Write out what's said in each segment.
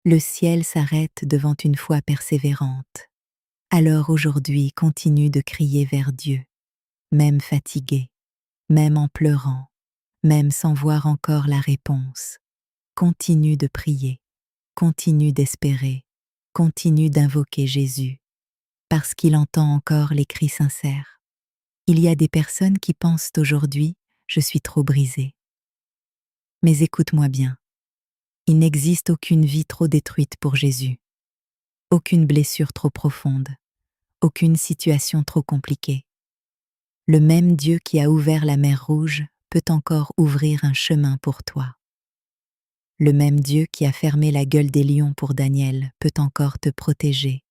Le ciel s'arrête devant une foi persévérante. Alors aujourd'hui, continue de crier vers Dieu, même fatigué, même en pleurant, même sans voir encore la réponse. Continue de prier, continue d'espérer, continue d'invoquer Jésus, parce qu'il entend encore les cris sincères. Il y a des personnes qui pensent aujourd'hui, je suis trop brisée. Mais écoute-moi bien, il n'existe aucune vie trop détruite pour Jésus, aucune blessure trop profonde, aucune situation trop compliquée. Le même Dieu qui a ouvert la mer Rouge peut encore ouvrir un chemin pour toi. Le même Dieu qui a fermé la gueule des lions pour Daniel peut encore te protéger.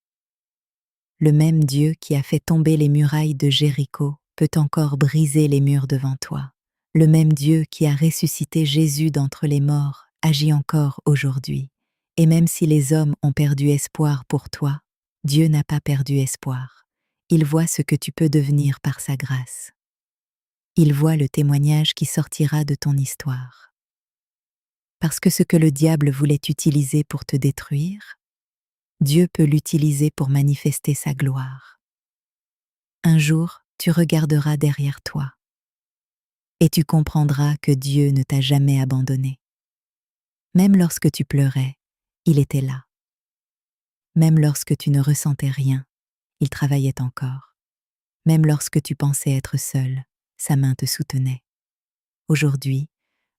Le même Dieu qui a fait tomber les murailles de Jéricho peut encore briser les murs devant toi. Le même Dieu qui a ressuscité Jésus d'entre les morts agit encore aujourd'hui. Et même si les hommes ont perdu espoir pour toi, Dieu n'a pas perdu espoir. Il voit ce que tu peux devenir par sa grâce. Il voit le témoignage qui sortira de ton histoire. Parce que ce que le diable voulait utiliser pour te détruire, Dieu peut l'utiliser pour manifester sa gloire. Un jour, tu regarderas derrière toi et tu comprendras que Dieu ne t'a jamais abandonné. Même lorsque tu pleurais, il était là. Même lorsque tu ne ressentais rien, il travaillait encore. Même lorsque tu pensais être seul, sa main te soutenait. Aujourd'hui,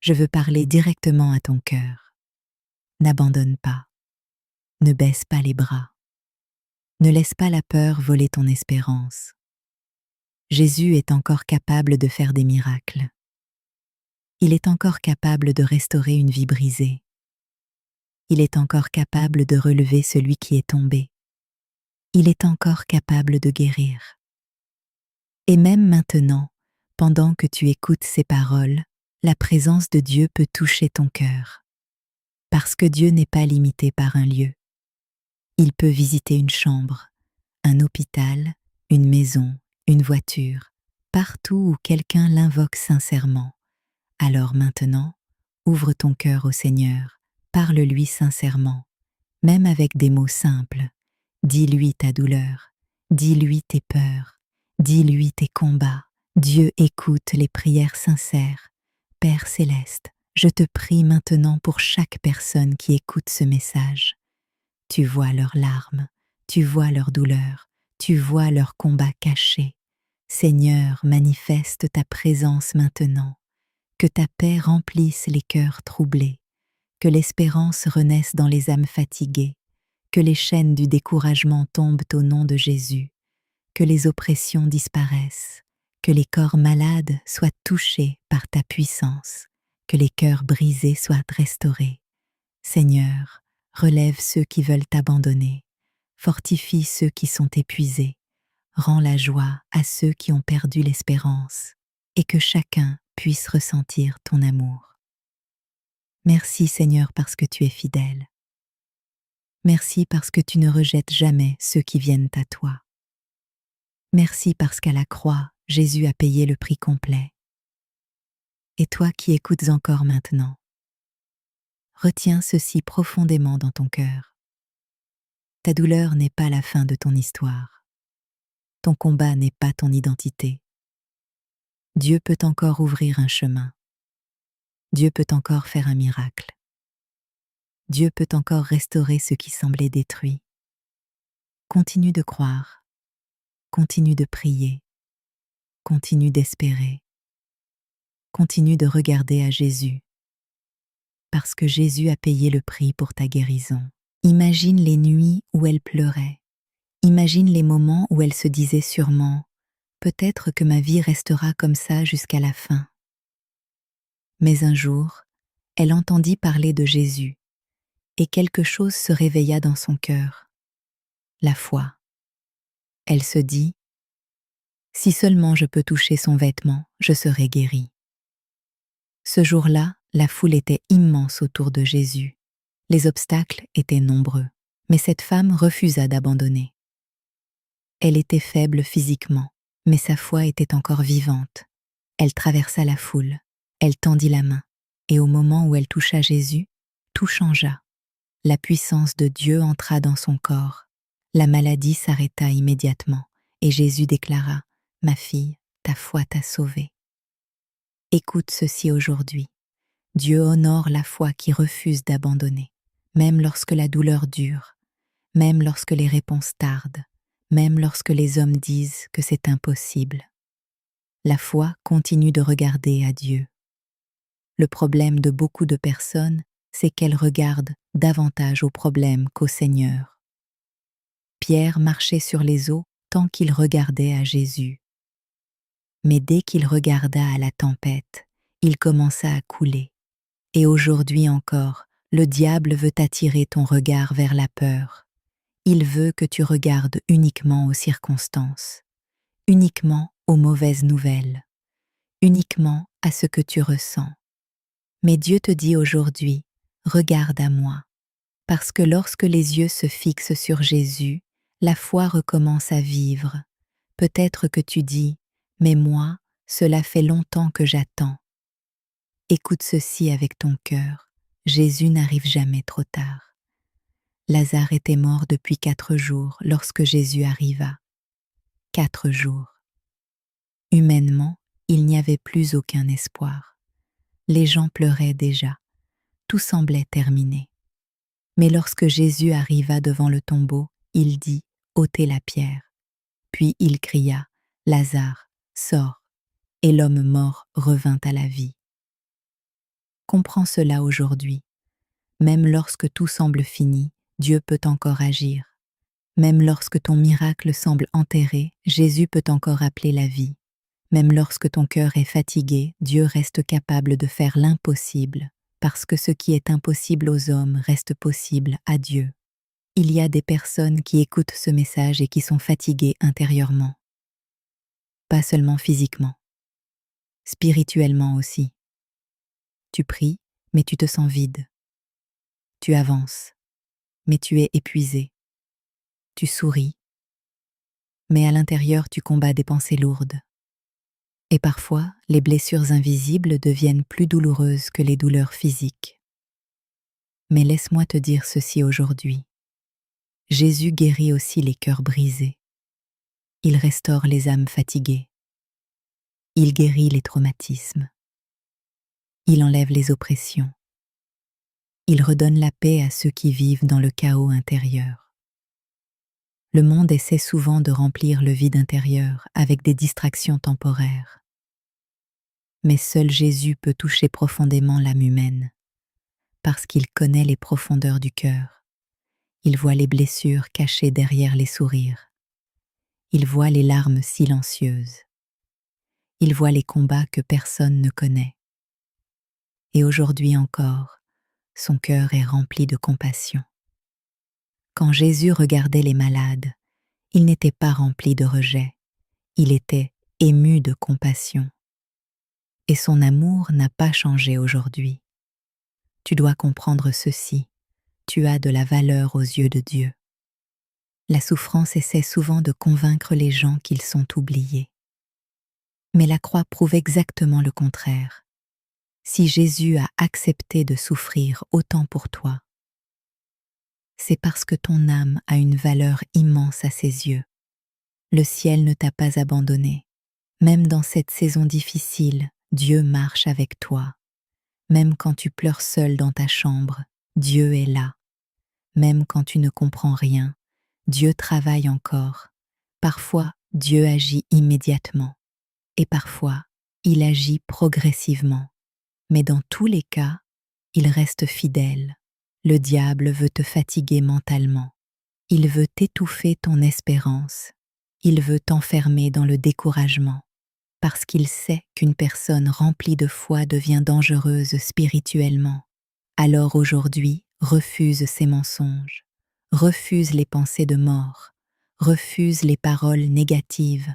je veux parler directement à ton cœur. N'abandonne pas. Ne baisse pas les bras. Ne laisse pas la peur voler ton espérance. Jésus est encore capable de faire des miracles. Il est encore capable de restaurer une vie brisée. Il est encore capable de relever celui qui est tombé. Il est encore capable de guérir. Et même maintenant, pendant que tu écoutes ces paroles, la présence de Dieu peut toucher ton cœur. Parce que Dieu n'est pas limité par un lieu. Il peut visiter une chambre, un hôpital, une maison, une voiture, partout où quelqu'un l'invoque sincèrement. Alors maintenant, ouvre ton cœur au Seigneur, parle-lui sincèrement, même avec des mots simples. Dis-lui ta douleur, dis-lui tes peurs, dis-lui tes combats. Dieu écoute les prières sincères. Père céleste, je te prie maintenant pour chaque personne qui écoute ce message. Tu vois leurs larmes, tu vois leurs douleurs, tu vois leurs combats cachés. Seigneur, manifeste ta présence maintenant. Que ta paix remplisse les cœurs troublés, que l'espérance renaisse dans les âmes fatiguées, que les chaînes du découragement tombent au nom de Jésus, que les oppressions disparaissent, que les corps malades soient touchés par ta puissance, que les cœurs brisés soient restaurés. Seigneur, relève ceux qui veulent t'abandonner, fortifie ceux qui sont épuisés, rends la joie à ceux qui ont perdu l'espérance, et que chacun puisse ressentir ton amour. Merci Seigneur parce que tu es fidèle. Merci parce que tu ne rejettes jamais ceux qui viennent à toi. Merci parce qu'à la croix, Jésus a payé le prix complet. Et toi qui écoutes encore maintenant, retiens ceci profondément dans ton cœur. Ta douleur n'est pas la fin de ton histoire. Ton combat n'est pas ton identité. Dieu peut encore ouvrir un chemin. Dieu peut encore faire un miracle. Dieu peut encore restaurer ce qui semblait détruit. Continue de croire, continue de prier, continue d'espérer, continue de regarder à Jésus, parce que Jésus a payé le prix pour ta guérison. Imagine les nuits où elle pleurait, imagine les moments où elle se disait sûrement « Peut-être que ma vie restera comme ça jusqu'à la fin ». Mais un jour, elle entendit parler de Jésus, et quelque chose se réveilla dans son cœur. La foi. Elle se dit « Si seulement je peux toucher son vêtement, je serai guérie ». Ce jour-là, la foule était immense autour de Jésus. Les obstacles étaient nombreux, mais cette femme refusa d'abandonner. Elle était faible physiquement, mais sa foi était encore vivante. Elle traversa la foule, elle tendit la main, et au moment où elle toucha Jésus, tout changea. la puissance de Dieu entra dans son corps. La maladie s'arrêta immédiatement, et Jésus déclara: « Ma fille, ta foi t'a sauvée. » Écoute ceci aujourd'hui. Dieu honore la foi qui refuse d'abandonner, même lorsque la douleur dure, même lorsque les réponses tardent, même lorsque les hommes disent que c'est impossible. La foi continue de regarder à Dieu. Le problème de beaucoup de personnes, c'est qu'elles regardent davantage au problème qu'au Seigneur. Pierre marchait sur les eaux tant qu'il regardait à Jésus. Mais dès qu'il regarda à la tempête, il commença à couler. Et aujourd'hui encore, le diable veut attirer ton regard vers la peur. Il veut que tu regardes uniquement aux circonstances, uniquement aux mauvaises nouvelles, uniquement à ce que tu ressens. Mais Dieu te dit aujourd'hui: regarde à moi. Parce que lorsque les yeux se fixent sur Jésus, la foi recommence à vivre. Peut-être que tu dis: mais moi, cela fait longtemps que j'attends. Écoute ceci avec ton cœur. Jésus n'arrive jamais trop tard. Lazare était mort depuis 4 jours lorsque Jésus arriva. 4 jours. Humainement, il n'y avait plus aucun espoir. Les gens pleuraient déjà. Tout semblait terminé. Mais lorsque Jésus arriva devant le tombeau, il dit: « ôtez la pierre ». Puis il cria: « Lazare, sors ». Et l'homme mort revint à la vie. Comprends cela aujourd'hui. Même lorsque tout semble fini, Dieu peut encore agir. Même lorsque ton miracle semble enterré, Jésus peut encore appeler la vie. Même lorsque ton cœur est fatigué, Dieu reste capable de faire l'impossible, parce que ce qui est impossible aux hommes reste possible à Dieu. Il y a des personnes qui écoutent ce message et qui sont fatiguées intérieurement. Pas seulement physiquement, spirituellement aussi. Tu pries, mais tu te sens vide. Tu avances, mais tu es épuisé. Tu souris, mais à l'intérieur tu combats des pensées lourdes. Et parfois, les blessures invisibles deviennent plus douloureuses que les douleurs physiques. Mais laisse-moi te dire ceci aujourd'hui. Jésus guérit aussi les cœurs brisés. Il restaure les âmes fatiguées. Il guérit les traumatismes. Il enlève les oppressions. Il redonne la paix à ceux qui vivent dans le chaos intérieur. Le monde essaie souvent de remplir le vide intérieur avec des distractions temporaires. Mais seul Jésus peut toucher profondément l'âme humaine, parce qu'il connaît les profondeurs du cœur. Il voit les blessures cachées derrière les sourires. Il voit les larmes silencieuses. Il voit les combats que personne ne connaît. Et aujourd'hui encore, son cœur est rempli de compassion. Quand Jésus regardait les malades, il n'était pas rempli de rejet, il était ému de compassion. Et son amour n'a pas changé aujourd'hui. Tu dois comprendre ceci, tu as de la valeur aux yeux de Dieu. La souffrance essaie souvent de convaincre les gens qu'ils sont oubliés. Mais la croix prouve exactement le contraire. Si Jésus a accepté de souffrir autant pour toi, c'est parce que ton âme a une valeur immense à ses yeux. Le ciel ne t'a pas abandonné. Même dans cette saison difficile, Dieu marche avec toi. Même quand tu pleures seul dans ta chambre, Dieu est là. Même quand tu ne comprends rien, Dieu travaille encore. Parfois, Dieu agit immédiatement. Et parfois, il agit progressivement. Mais dans tous les cas, il reste fidèle. Le diable veut te fatiguer mentalement. Il veut étouffer ton espérance. Il veut t'enfermer dans le découragement. Parce qu'il sait qu'une personne remplie de foi devient dangereuse spirituellement. Alors aujourd'hui, refuse ces mensonges. Refuse les pensées de mort. Refuse les paroles négatives.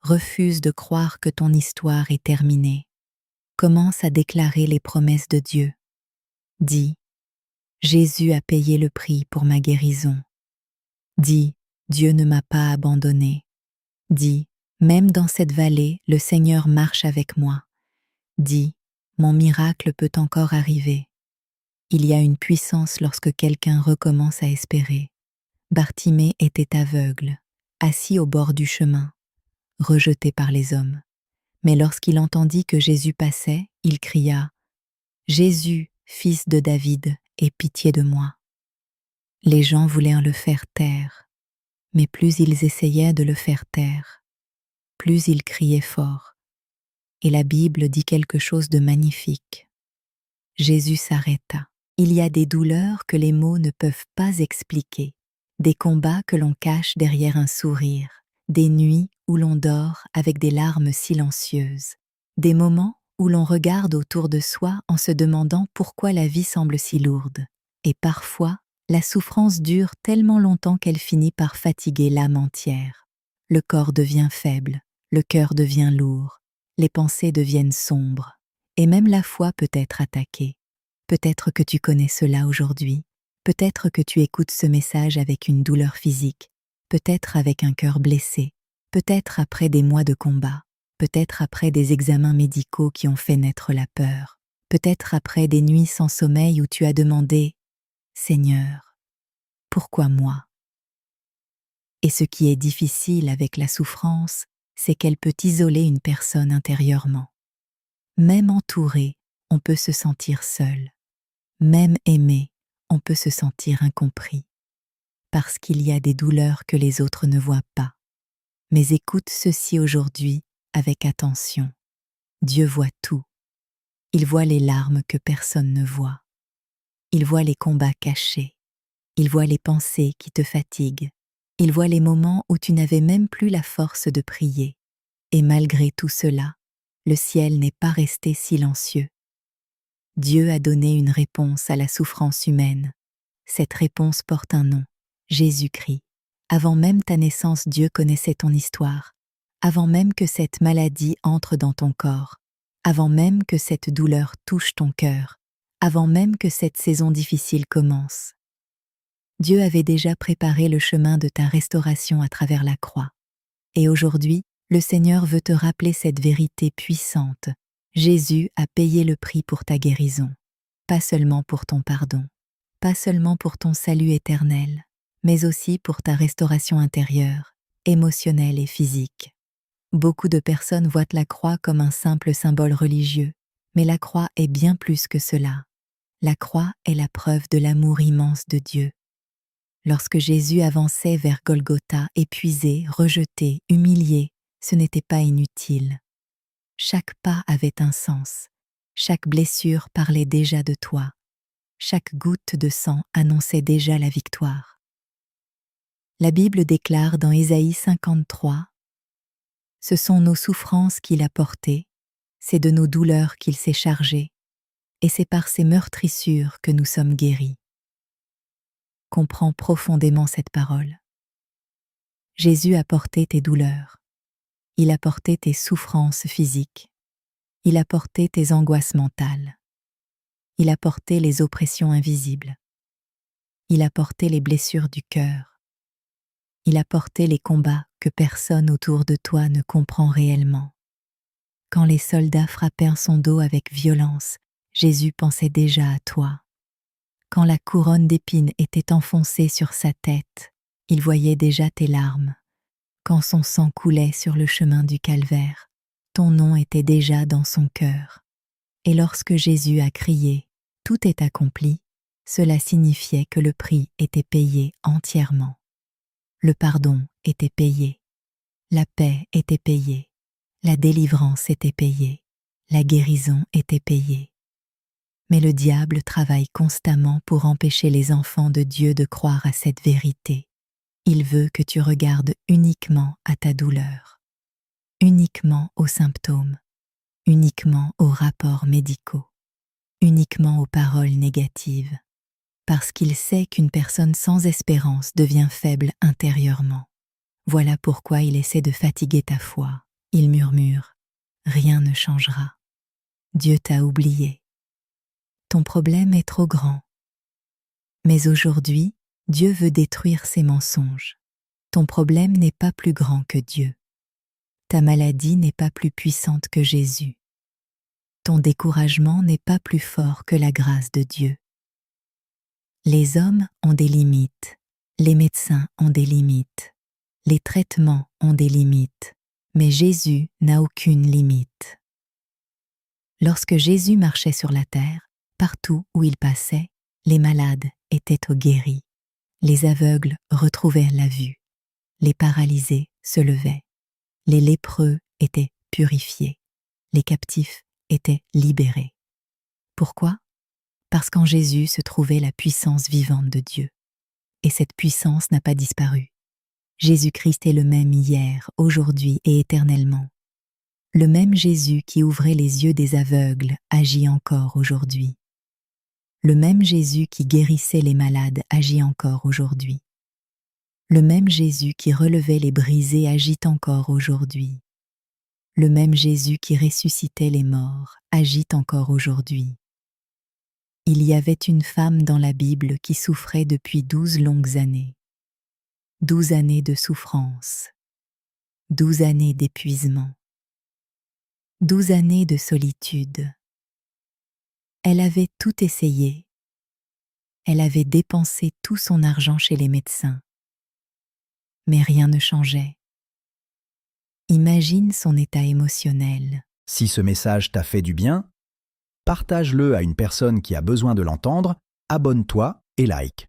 Refuse de croire que ton histoire est terminée. Commence à déclarer les promesses de Dieu. Dis: Jésus a payé le prix pour ma guérison. Dis: Dieu ne m'a pas abandonné. Dis: même dans cette vallée, le Seigneur marche avec moi. Dis: mon miracle peut encore arriver. Il y a une puissance lorsque quelqu'un recommence à espérer. Bartimée était aveugle, assis au bord du chemin, rejeté par les hommes. Mais lorsqu'il entendit que Jésus passait, il cria « Jésus, fils de David, aie pitié de moi ». Les gens voulaient le faire taire, mais plus ils essayaient de le faire taire, plus il criait fort. Et la Bible dit quelque chose de magnifique. Jésus s'arrêta. Il y a des douleurs que les mots ne peuvent pas expliquer, des combats que l'on cache derrière un sourire, des nuits où l'on dort avec des larmes silencieuses, des moments où l'on regarde autour de soi en se demandant pourquoi la vie semble si lourde. Et parfois, la souffrance dure tellement longtemps qu'elle finit par fatiguer l'âme entière. Le corps devient faible, le cœur devient lourd, les pensées deviennent sombres, et même la foi peut être attaquée. Peut-être que tu connais cela aujourd'hui, peut-être que tu écoutes ce message avec une douleur physique, peut-être avec un cœur blessé, peut-être après des mois de combat, peut-être après des examens médicaux qui ont fait naître la peur, peut-être après des nuits sans sommeil où tu as demandé « Seigneur, pourquoi moi ?» Et ce qui est difficile avec la souffrance, c'est qu'elle peut isoler une personne intérieurement. Même entouré, on peut se sentir seul. Même aimé, on peut se sentir incompris. Parce qu'il y a des douleurs que les autres ne voient pas. Mais écoute ceci aujourd'hui avec attention. Dieu voit tout. Il voit les larmes que personne ne voit. Il voit les combats cachés. Il voit les pensées qui te fatiguent. Il voit les moments où tu n'avais même plus la force de prier. Et malgré tout cela, le ciel n'est pas resté silencieux. Dieu a donné une réponse à la souffrance humaine. Cette réponse porte un nom, Jésus-Christ. Avant même ta naissance, Dieu connaissait ton histoire. Avant même que cette maladie entre dans ton corps. Avant même que cette douleur touche ton cœur. Avant même que cette saison difficile commence. Dieu avait déjà préparé le chemin de ta restauration à travers la croix. Et aujourd'hui, le Seigneur veut te rappeler cette vérité puissante. Jésus a payé le prix pour ta guérison, pas seulement pour ton pardon, pas seulement pour ton salut éternel, mais aussi pour ta restauration intérieure, émotionnelle et physique. Beaucoup de personnes voient la croix comme un simple symbole religieux, mais la croix est bien plus que cela. La croix est la preuve de l'amour immense de Dieu. Lorsque Jésus avançait vers Golgotha, épuisé, rejeté, humilié, ce n'était pas inutile. Chaque pas avait un sens. Chaque blessure parlait déjà de toi. Chaque goutte de sang annonçait déjà la victoire. La Bible déclare dans Ésaïe 53 « Ce sont nos souffrances qu'il a portées, c'est de nos douleurs qu'il s'est chargé, et c'est par ses meurtrissures que nous sommes guéris. » Comprends profondément cette parole. Jésus a porté tes douleurs. Il a porté tes souffrances physiques. Il a porté tes angoisses mentales. Il a porté les oppressions invisibles. Il a porté les blessures du cœur. Il a porté les combats que personne autour de toi ne comprend réellement. Quand les soldats frappèrent son dos avec violence, Jésus pensait déjà à toi. Quand la couronne d'épines était enfoncée sur sa tête, il voyait déjà tes larmes. Quand son sang coulait sur le chemin du calvaire, ton nom était déjà dans son cœur. Et lorsque Jésus a crié « Tout est accompli », cela signifiait que le prix était payé entièrement. Le pardon était payé. La paix était payée. La délivrance était payée. La guérison était payée. Mais le diable travaille constamment pour empêcher les enfants de Dieu de croire à cette vérité. Il veut que tu regardes uniquement à ta douleur, uniquement aux symptômes, uniquement aux rapports médicaux, uniquement aux paroles négatives, parce qu'il sait qu'une personne sans espérance devient faible intérieurement. Voilà pourquoi il essaie de fatiguer ta foi. Il murmure « Rien ne changera. Dieu t'a oublié. Ton problème est trop grand. » Mais aujourd'hui, Dieu veut détruire ces mensonges. Ton problème n'est pas plus grand que Dieu. Ta maladie n'est pas plus puissante que Jésus. Ton découragement n'est pas plus fort que la grâce de Dieu. Les hommes ont des limites, les médecins ont des limites, les traitements ont des limites, mais Jésus n'a aucune limite. Lorsque Jésus marchait sur la terre, partout où il passait, les malades étaient guéris, les aveugles retrouvaient la vue, les paralysés se levaient, les lépreux étaient purifiés, les captifs étaient libérés. Pourquoi ? Parce qu'en Jésus se trouvait la puissance vivante de Dieu. Et cette puissance n'a pas disparu. Jésus-Christ est le même hier, aujourd'hui et éternellement. Le même Jésus qui ouvrait les yeux des aveugles agit encore aujourd'hui. Le même Jésus qui guérissait les malades agit encore aujourd'hui. Le même Jésus qui relevait les brisés agit encore aujourd'hui. Le même Jésus qui ressuscitait les morts agit encore aujourd'hui. Il y avait une femme dans la Bible qui souffrait depuis 12 longues années. 12 années de souffrance. 12 années d'épuisement. 12 années de solitude. Elle avait tout essayé. Elle avait dépensé tout son argent chez les médecins. Mais rien ne changeait. Imagine son état émotionnel. Si ce message t'a fait du bien, partage-le à une personne qui a besoin de l'entendre, abonne-toi et like.